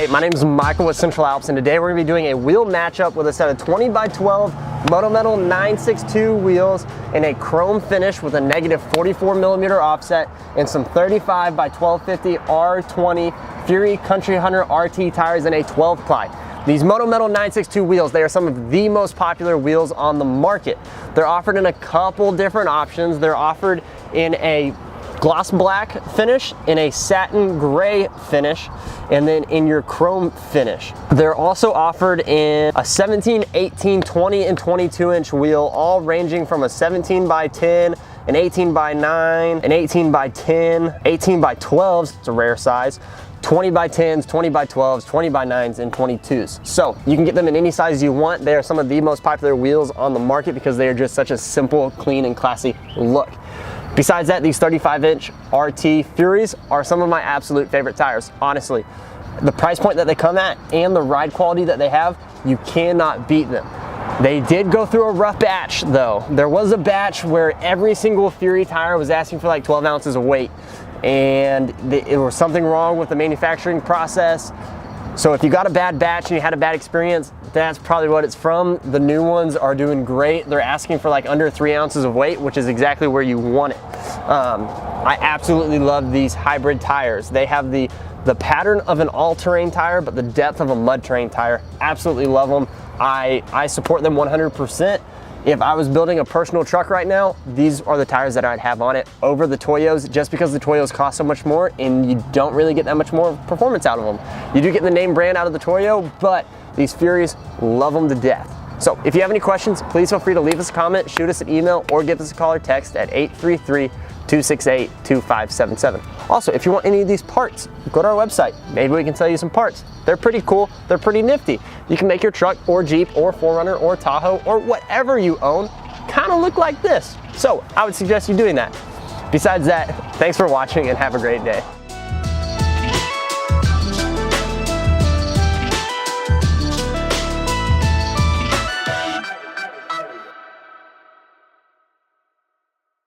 Hey, my name is Michael with Central Alps, and today we're going to be doing a wheel matchup with a set of 20x12 Moto Metal 962 wheels in a chrome finish with a negative 44mm offset and some 35x1250 R20 Fury Country Hunter RT tires in a 12-ply. These Moto Metal 962 wheels, they are some of the most popular wheels on the market. They're offered in a couple different options. They're offered in a gloss black finish, in a satin gray finish, and then in your chrome finish. They're also offered in a 17, 18, 20, and 22-inch wheel, all ranging from a 17x10, an 18x9, an 18x10, 18x12s, it's a rare size, 20x10s, 20x12s, 20x9s, and 22s. So you can get them in any size you want. They are some of the most popular wheels on the market because they are just such a simple, clean, and classy look. Besides that, these 35-inch RT Furies are some of my absolute favorite tires, honestly. The price point that they come at and the ride quality that they have, you cannot beat them. They did go through a rough batch though. There was a batch where every single Fury tire was asking for like 12 ounces of weight, and it was something wrong with the manufacturing process. So if you got a bad batch and you had a bad experience, that's probably what it's from. The new ones are doing great. They're asking for like under 3 ounces of weight, which is exactly where you want it. I absolutely love these hybrid tires. They have the pattern of an all-terrain tire, but the depth of a mud terrain tire. Absolutely love them. I support them 100%. If I was building a personal truck right now, these are the tires that I'd have on it over the Toyos, just because the Toyos cost so much more and you don't really get that much more performance out of them. You do get the name brand out of the Toyo, but these Furies, love them to death. So if you have any questions, please feel free to leave us a comment, shoot us an email, or give us a call or text at 833-268-2577. Also, if you want any of these parts, go to our website. Maybe we can sell you some parts. They're pretty cool, they're pretty nifty. You can make your truck or Jeep or 4Runner or Tahoe or whatever you own kind of look like this. So I would suggest you doing that. Besides that, thanks for watching and have a great day.